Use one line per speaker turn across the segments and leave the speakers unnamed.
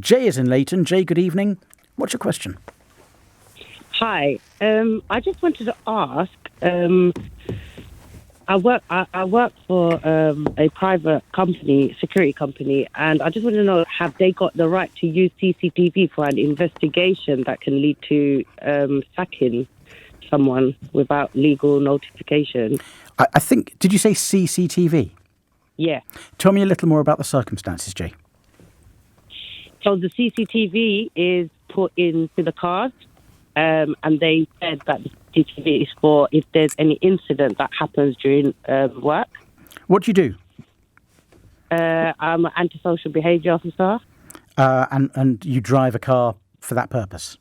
Jay is in Leighton. Jay, good evening. What's your question?
Hi. I just wanted to ask. I work for a private company, security company, and I just want to know: have they got the right to use CCTV for an investigation that can lead to sacking someone without legal notification?
I think. Did you say CCTV?
Yeah.
Tell me a little more about the circumstances, Jay.
So the CCTV is put into the cars, and they said that the CCTV is for if there's any incident that happens during work.
What do you do?
I'm an antisocial behaviour officer.
And you drive a car for that purpose?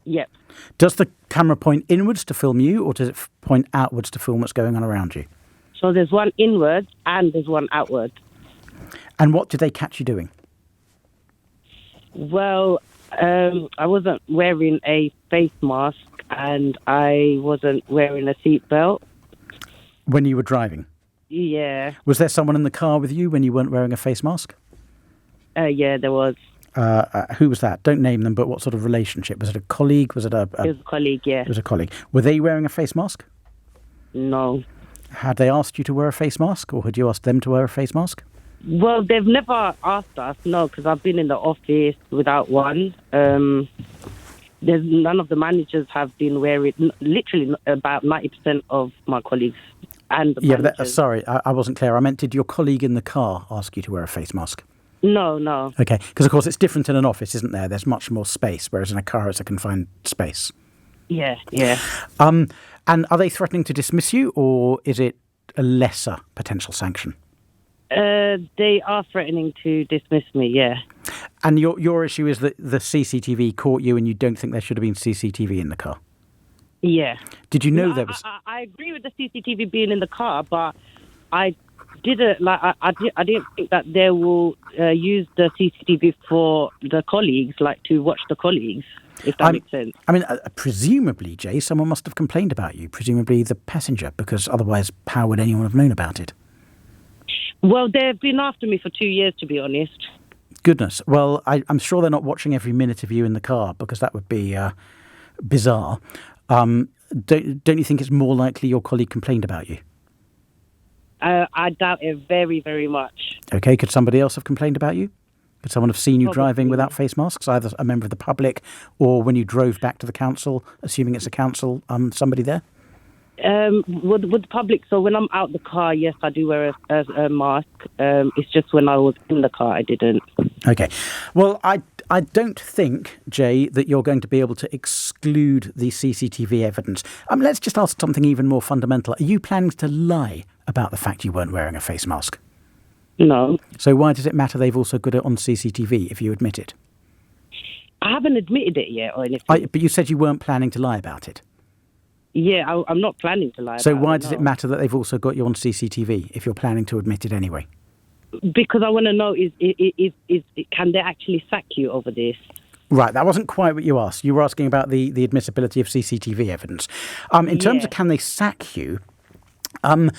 Yep.
Does the camera point inwards to film you, or does it point outwards to film what's going on around you?
So there's one inwards and there's one outwards.
And what did they catch you doing?
Well, I wasn't wearing a face mask and I wasn't wearing a seatbelt.
When you were driving?
Yeah.
Was there someone in the car with you when you weren't wearing a face mask?
Yeah, there was.
Who was that? Don't name them, but what sort of relationship? Was it a colleague? Was it
It was a colleague, yeah.
It was a colleague. Were they wearing a face mask?
No.
Had they asked you to wear a face mask, or had you asked them to wear a face mask?
Well, they've never asked us, no, because I've been in the office without one. There's none of the managers have been wearing, literally about 90% of my colleagues and the managers.
Sorry, I wasn't clear. I meant, did your colleague in the car ask you to wear a face mask?
No.
Okay, because of course it's different in an office, isn't there? There's much more space, whereas in a car it's a confined space.
Yeah.
And are they threatening to dismiss you, or is it a lesser potential sanction?
They are threatening to dismiss me, yeah.
And your issue is that the CCTV caught you and you don't think there should have been CCTV in the car?
Yeah.
Did you know there was...
I agree with the CCTV being in the car, but I didn't I didn't think that they will use the CCTV for the colleagues, like to watch the colleagues, if that makes sense.
I mean, presumably, Jay, someone must have complained about you, presumably the passenger, because otherwise how would anyone have known about it?
Well, they've been after me for 2 years, to be honest.
Goodness. Well, I'm sure they're not watching every minute of you in the car, because that would be bizarre. Don't you think it's more likely your colleague complained about you?
I doubt it very, very much.
Okay, could somebody else have complained about you? Could someone have seen you
Probably.
driving without face masks, either a member of the public or when you drove back to the council, assuming it's a council, somebody there?
With the public, so when I'm out the car, yes, I do wear a mask. It's just when I was in the car, I didn't.
Okay. Well, I don't think, Jay, that you're going to be able to exclude the CCTV evidence. Let's just ask something even more fundamental. Are you planning to lie about the fact you weren't wearing a face mask?
No.
So why does it matter they've also got it on CCTV if you admit it?
I haven't admitted it yet or anything.
But you said you weren't planning to lie about it.
Yeah, I'm not planning to lie about it.
So why does it matter that they've also got you on CCTV if you're planning to admit it anyway?
Because I want to know, can they actually sack you over this?
Right, that wasn't quite what you asked. You were asking about the admissibility of CCTV evidence. In terms of can they sack you, I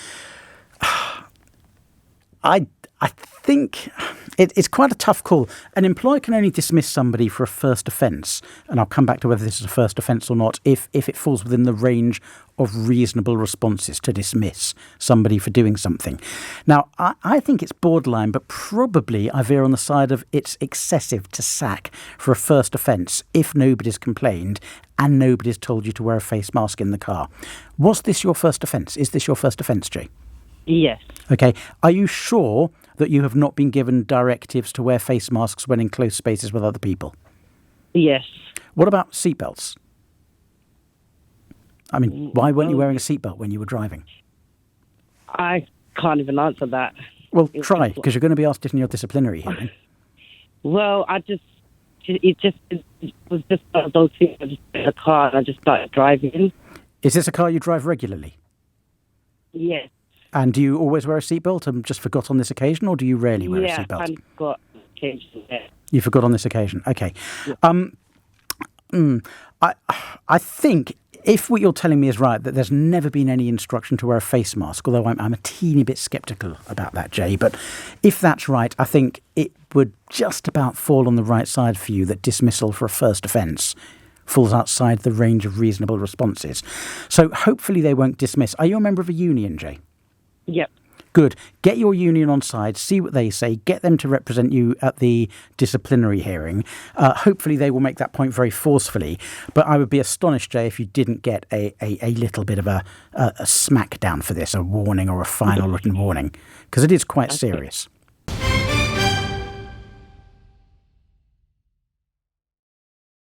think it's quite a tough call. An employer can only dismiss somebody for a first offence, and I'll come back to whether this is a first offence or not, if it falls within the range of reasonable responses to dismiss somebody for doing something. Now, I think it's borderline, but probably I veer on the side of it's excessive to sack for a first offence if nobody's complained and nobody's told you to wear a face mask in the car. Was this your first offence? Is this your first offence, Jay?
Yes.
Okay. Are you sure that you have not been given directives to wear face masks when in close spaces with other people?
Yes.
What about seatbelts? I mean, why weren't you wearing a seatbelt when you were driving?
I can't even answer that.
Well, try, because you're going to be asked it in your disciplinary hearing.
Well, it was just one of those things. I just got in the car and I just started driving.
Is this a car you drive regularly?
Yes.
And do you always wear a seatbelt and just forgot on this occasion, or do you rarely wear a seatbelt?
Yeah, I forgot occasion. Yeah.
You forgot on this occasion. Okay.
Yeah.
I think if what you're telling me is right, that there's never been any instruction to wear a face mask, although I'm a teeny bit sceptical about that, Jay, but if that's right, I think it would just about fall on the right side for you that dismissal for a first offence falls outside the range of reasonable responses. So hopefully they won't dismiss. Are you a member of a union, Jay?
Yep.
Good. Get your union on side, see what they say, get them to represent you at the disciplinary hearing. Hopefully they will make that point very forcefully. But I would be astonished, Jay, if you didn't get a little bit of a smackdown for this, a warning or a final written warning, because it is quite serious.